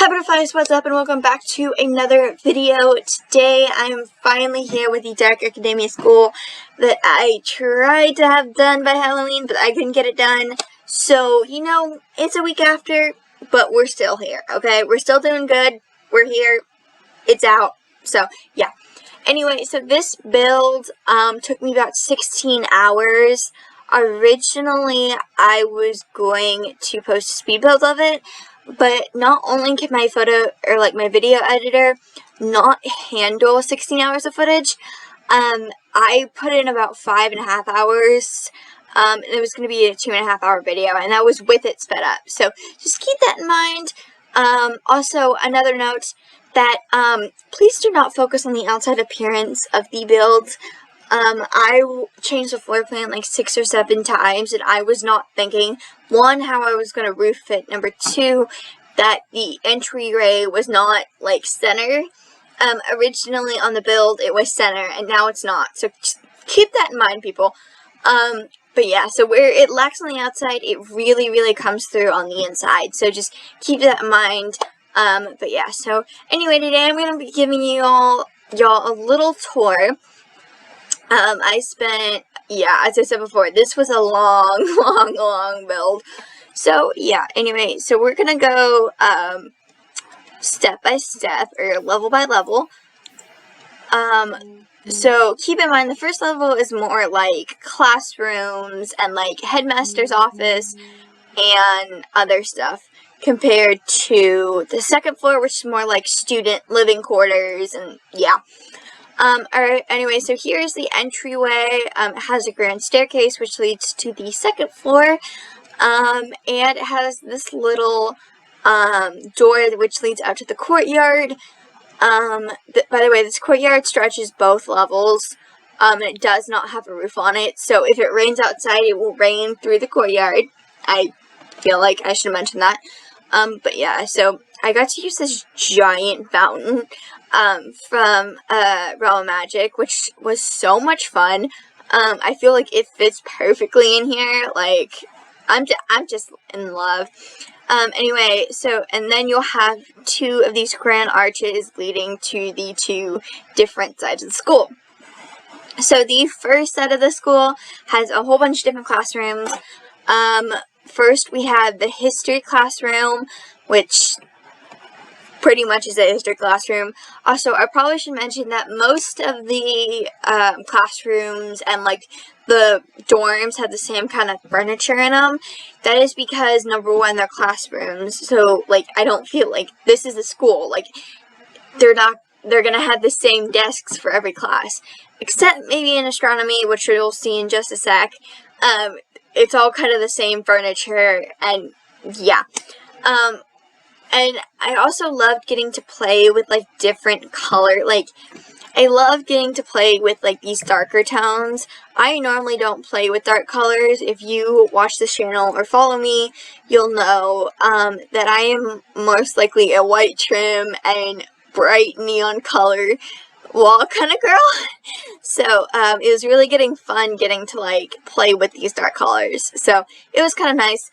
Hi butterflies, what's up and welcome back to another video. Today I'm finally here with the Dark Academia School that I tried to have done by Halloween, but I couldn't get it done. So, it's a week after, but we're still here, okay? We're still doing good. We're here. It's out. So, yeah. Anyway, so this build took me about 16 hours. Originally, I was going to post a speed build of it, but not only can my my video editor not handle 16 hours of footage, I put in about 5.5 hours, and it was going to be a 2.5 hour video, and that was with it sped up. So just keep that in mind. Also, another note that, please do not focus on the outside appearance of the build. I changed the floor plan like 6 or 7 times, and I was not thinking, one, how I was going to roof it, number 2, that the entryway was not, like, center. Originally on the build, it was center, and now it's not, so just keep that in mind, people. But yeah, so where it lacks on the outside, it really, really comes through on the inside, so just keep that in mind. But yeah, so anyway, today I'm going to be giving y'all a little tour. I spent, as I said before, this was a long build. So, yeah, anyway, so we're gonna go, step by step, or level by level. So keep in mind, the first level is more like classrooms and like headmaster's office and other stuff, compared to the second floor, which is more like student living quarters, and yeah. Alright, anyway, so here's the entryway. It has a grand staircase which leads to the second floor, and it has this little, door which leads out to the courtyard. By the way, this courtyard stretches both levels, and it does not have a roof on it, so if it rains outside, it will rain through the courtyard. I feel like I should have mentioned that. But yeah, so I got to use this giant fountain, from, Realm of Magic, which was so much fun. I feel like it fits perfectly in here, like, I'm just in love. Anyway, so, and then you'll have 2 of these grand arches leading to the 2 different sides of the school. So the first side of the school has a whole bunch of different classrooms. First we have the history classroom, which pretty much is a history classroom. Also, I probably should mention that most of the classrooms and like the dorms have the same kind of furniture in them. That is because, number 1, they're classrooms, so like I don't feel like this is a school. Like they're gonna have the same desks for every class, except maybe in astronomy, which you'll see in just a sec. It's all kind of the same furniture, and yeah. And I also loved getting to play with, like, different color, like, I love getting to play with, like, these darker tones. I normally don't play with dark colors. If you watch this channel or follow me, you'll know, that I am most likely a white trim and bright neon color wall kind of girl. So, it was really fun getting to, like, play with these dark colors. So, it was kind of nice,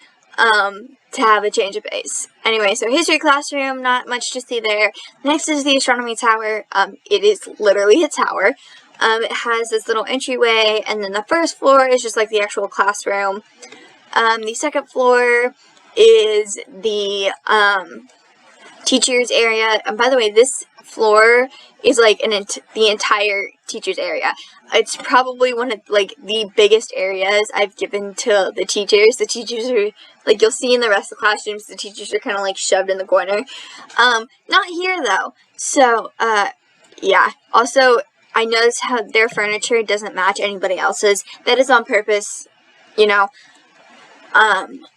to have a change of pace. Anyway, so history classroom, not much to see there. Next is the astronomy tower. It is literally a tower. It has this little entryway, and then the first floor is just like the actual classroom. The second floor is the, teachers area. And by the way, this floor is like the entire teachers area. It's probably one of like the biggest areas I've given to the teachers. The teachers are like, you'll see in the rest of the classrooms, the teachers are kind of like shoved in the corner. Not here though. So, yeah. Also, I noticed how their furniture doesn't match anybody else's. That is on purpose, you know.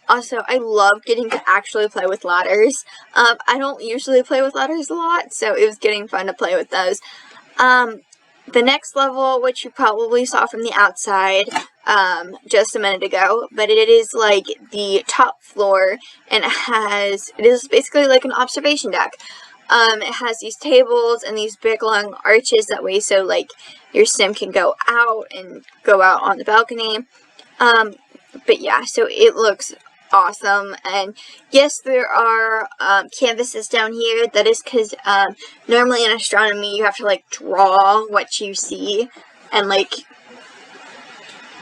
Also, I love getting to actually play with ladders. I don't usually play with ladders a lot, so it was getting fun to play with those. The next level, which you probably saw from the outside, just a minute ago, but it is like the top floor, and it is basically like an observation deck. It has these tables and these big long arches that way, so like your sim can go out and go out on the balcony. But yeah, so it looks awesome. And yes, there are canvases down here. That is because normally in astronomy you have to like draw what you see and like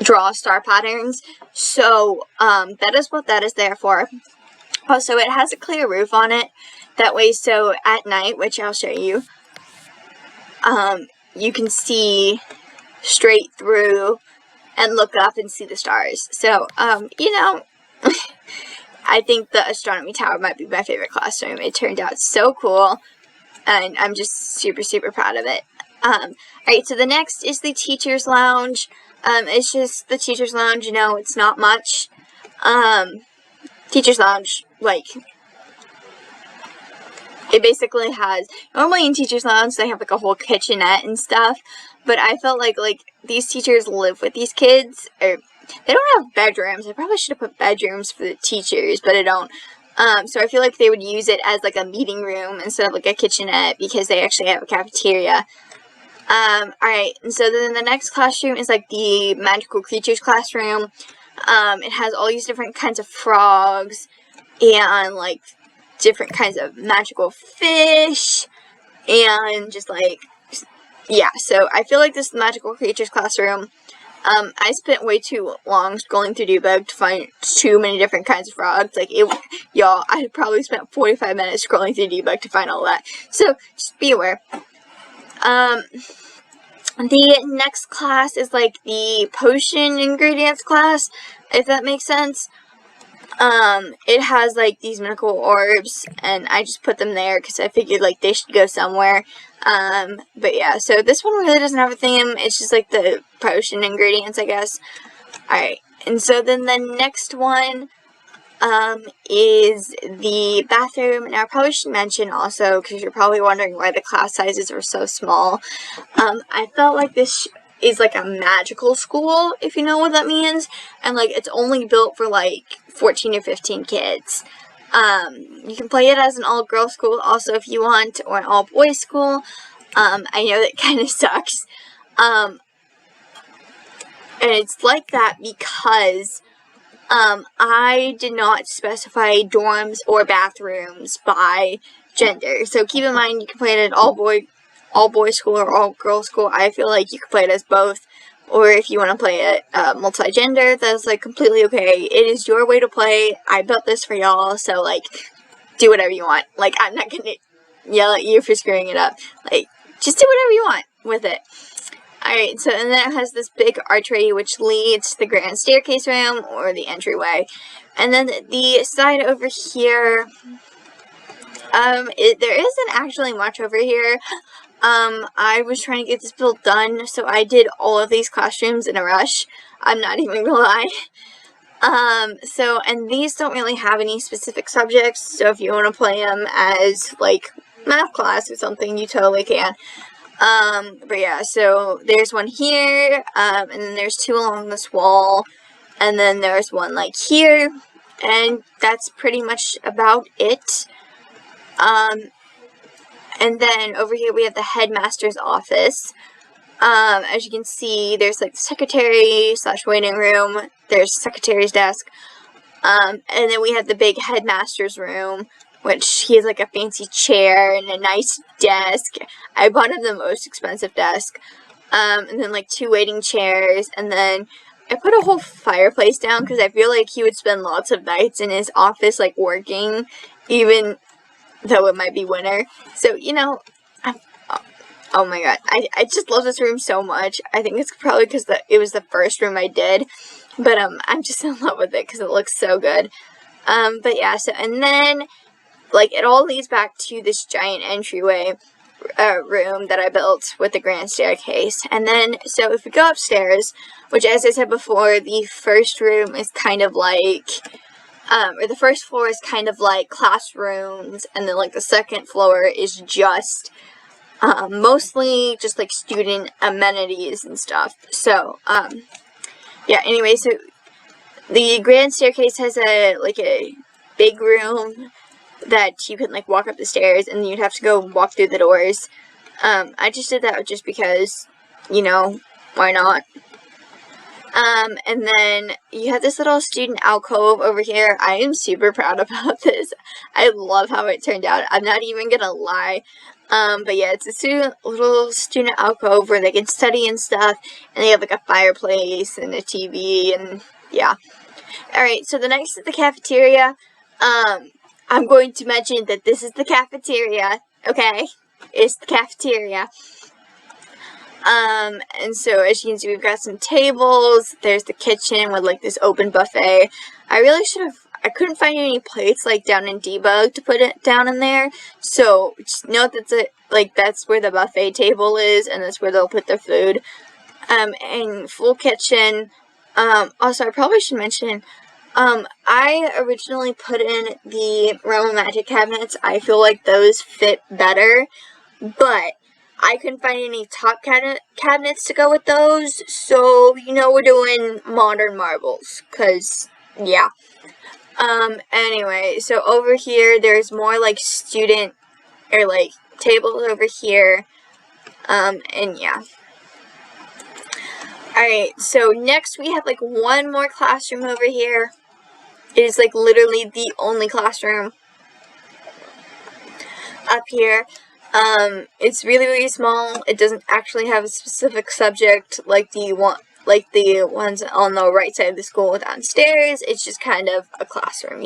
draw star patterns. So that is what that is there for. Also, it has a clear roof on it. That way, so at night, which I'll show you, you can see straight through and look up and see the stars. So, you know, I think the astronomy tower might be my favorite classroom. It turned out so cool, and I'm just super, super proud of it. Alright, so the next is the teacher's lounge. It's just the teacher's lounge, you know, it's not much. Teacher's lounge, like, it basically has, normally in teacher's lounge they have like a whole kitchenette and stuff, but I felt like these teachers live with these kids, or they don't have bedrooms. I probably should have put bedrooms for the teachers, but I don't. So I feel like they would use it as like a meeting room instead of like a kitchenette, because they actually have a cafeteria. Alright, and so then the next classroom is like the magical creatures classroom. It has all these different kinds of frogs and like different kinds of magical fish and just like, yeah, so I feel like this magical creatures classroom, I spent way too long scrolling through debug to find too many different kinds of frogs. Like, y'all, I probably spent 45 minutes scrolling through debug to find all that. So, just be aware. The next class is like the potion ingredients class, if that makes sense. It has like these medical orbs, and I just put them there because I figured like they should go somewhere. But yeah, so this one really doesn't have a theme. It's just like the potion ingredients, I guess. Alright, and so then the next one, is the bathroom. Now I probably should mention also, because you're probably wondering why the class sizes are so small. I felt like this is like a magical school, if you know what that means, and like it's only built for like 14 or 15 kids. You can play it as an all-girls school also if you want, or an all-boys school. I know that kind of sucks. And it's like that because I did not specify dorms or bathrooms by gender. So keep in mind, you can play it at all boys school or all girls school. I feel like you can play it as both. Or if you want to play it multi-gender, that's like completely okay. It is your way to play. I built this for y'all, so like do whatever you want. Like, I'm not gonna yell at you for screwing it up. Like, just do whatever you want with it. Alright, so and then it has this big archway which leads to the grand staircase room, or the entryway. And then the side over here, there isn't actually much over here. I was trying to get this build done, so I did all of these classrooms in a rush. I'm not even gonna lie. And these don't really have any specific subjects, so if you want to play them as, like, math class or something, you totally can. But yeah, so there's one here, and then there's two along this wall, and then there's one, like, here, and that's pretty much about it. And then over here we have the headmaster's office. As you can see, there's like the secretary / waiting room. There's the secretary's desk. And then we have the big headmaster's room, which he has like a fancy chair and a nice desk. I bought him the most expensive desk. And then like two waiting chairs. And then I put a whole fireplace down because I feel like he would spend lots of nights in his office like working, even though it might be winter. So, you know, oh my god, I just love this room so much. I think it's probably because it was the first room I did, but I'm just in love with it because it looks so good. But yeah, so, and then, like, it all leads back to this giant entryway room that I built with the grand staircase. And then, so if we go upstairs, which as I said before, the first room is kind of like, or the first floor is kind of like classrooms, and then like the second floor is just mostly just like student amenities and stuff. So yeah, anyway, so the grand staircase has a big room that you can like walk up the stairs, and then you'd have to go walk through the doors. I just did that just because, you know, why not? And then you have this little student alcove over here. I am super proud about this. I love how it turned out. I'm not even gonna lie. But yeah, it's a little student alcove where they can study and stuff, and they have like a fireplace and a TV, and yeah. Alright, so the next is the cafeteria. I'm going to mention that this is the cafeteria, okay? It's the cafeteria. And so as you can see, we've got some tables. There's the kitchen with like this open buffet. I couldn't find any plates like down in debug to put it down in there. So just note that's where the buffet table is, and that's where they'll put their food. And full kitchen. Also I probably should mention, I originally put in the Realm of Magic cabinets. I feel like those fit better, but I couldn't find any top cabinets to go with those, so, we're doing modern marbles, because, yeah. Anyway, so over here, there's more, like, student, or, like, tables over here, and yeah. Alright, so next we have, like, one more classroom over here. It is, like, literally the only classroom up here. It's really, really small. It doesn't actually have a specific subject like the ones on the right side of the school downstairs. It's just kind of a classroom,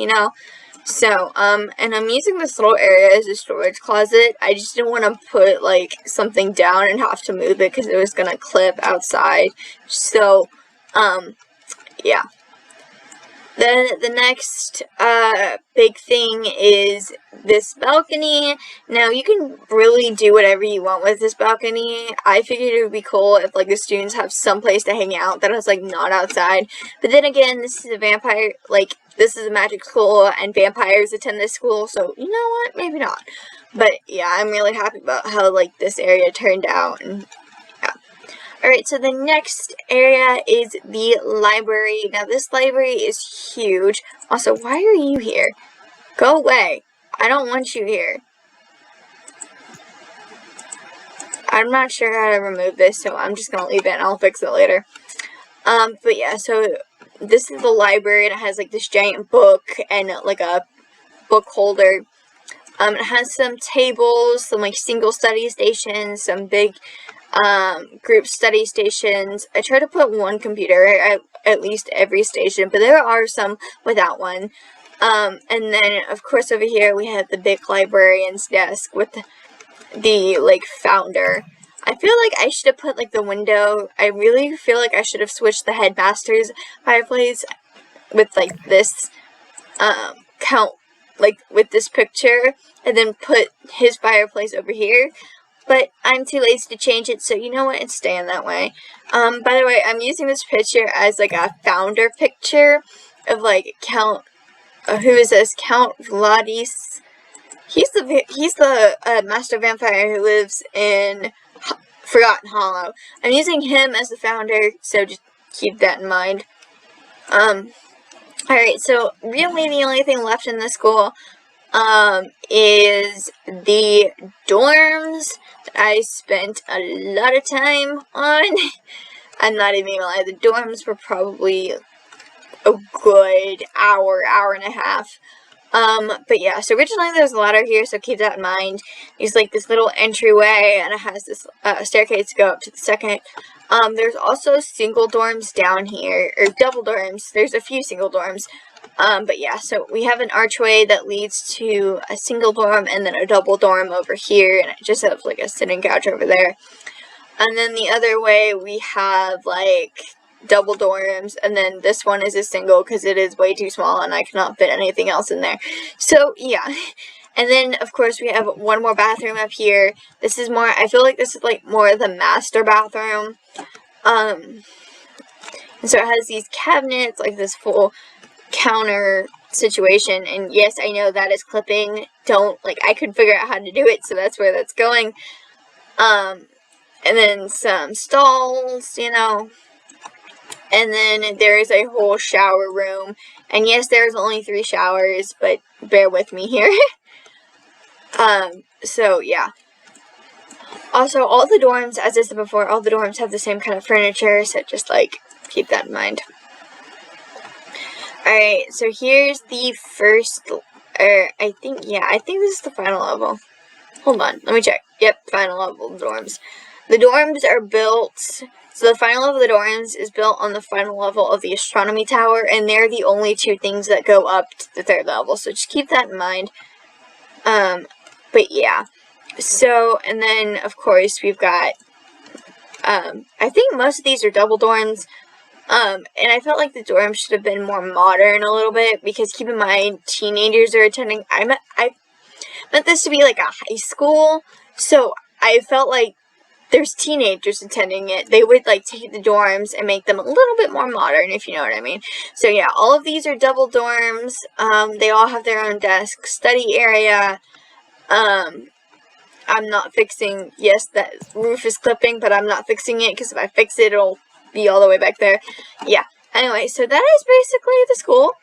So, and I'm using this little area as a storage closet. I just didn't want to put, like, something down and have to move it because it was going to clip outside. So, yeah. Then the next big thing is this balcony. Now you can really do whatever you want with this balcony. I figured it would be cool if like the students have some place to hang out that was like not outside. But then again, this is a magic school and vampires attend this school, so you know what? Maybe not. But yeah, I'm really happy about how like this area turned out, and alright, so the next area is the library. Now, this library is huge. Also, why are you here? Go away. I don't want you here. I'm not sure how to remove this, so I'm just going to leave it and I'll fix it later. But yeah, so this is the library, and it has like this giant book and like a book holder. It has some tables, some like single study stations, some big group study stations. I try to put one computer at least every station, but there are some without one. And then of course over here we have the big librarian's desk with the like founder. I feel like I should have put like the window. I really feel like I should have switched the headmaster's fireplace with like this with this picture, and then put his fireplace over here. But I'm too lazy to change it, so you know what? It's staying that way. By the way, I'm using this picture as like a founder picture of like who is this? Count Vladis. He's the master vampire who lives in Forgotten Hollow. I'm using him as the founder, so just keep that in mind. Alright, so really the only thing left in the school is the dorms that I spent a lot of time on. I'm not even gonna lie, the dorms were probably a good hour and a half. But yeah, so originally there's a ladder here, so keep that in mind. There's like this little entryway, and it has this staircase to go up to the second. There's also single dorms down here, or double dorms. There's a few single dorms. But yeah, so we have an archway that leads to a single dorm and then a double dorm over here, and it just has like a sitting couch over there. And then the other way we have like double dorms, and then this one is a single because it is way too small and I cannot fit anything else in there. So yeah. And then of course we have one more bathroom up here. This is more, I feel like this is like more of the master bathroom. And so it has these cabinets, like this full counter situation, and yes, I know that is clipping. I could figure out how to do it, so that's where that's going. And then some stalls, and then there is a whole shower room, and yes, there's only 3 showers, but bear with me here. So yeah. Also, all the dorms, as I said before, all the dorms have the same kind of furniture, so just like keep that in mind. Alright, so here's the first, I think this is the final level. Hold on, let me check. Yep, final level dorms. The dorms are built, so the final level of the dorms is built on the final level of the astronomy tower, and they're the only two things that go up to the third level, so just keep that in mind. But yeah, so, and then, of course, we've got, I think most of these are double dorms, and I felt like the dorms should have been more modern a little bit, because keep in mind, teenagers are attending. I meant this to be like a high school, so I felt like there's teenagers attending it. They would like take the dorms and make them a little bit more modern, if you know what I mean. So yeah, all of these are double dorms. They all have their own desk, study area. I'm not fixing, yes, that roof is clipping, but I'm not fixing it, because if I fix it, it'll be all the way back there. Yeah, anyway, so that is basically the school.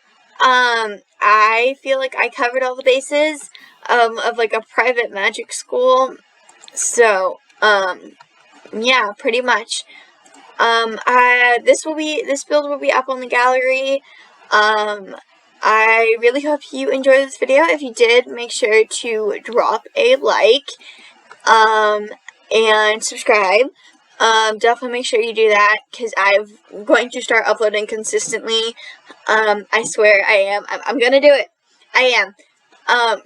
I feel like I covered all the bases, of like a private magic school. So, yeah, pretty much. This build will be up on the gallery. I really hope you enjoyed this video. If you did, make sure to drop a like, and subscribe. Definitely make sure you do that, because I'm going to start uploading consistently. I swear I am. I'm gonna do it. I am.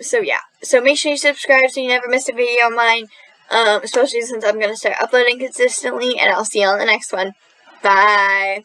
So yeah. So make sure you subscribe so you never miss a video of mine. Especially since I'm gonna start uploading consistently, and I'll see you on the next one. Bye.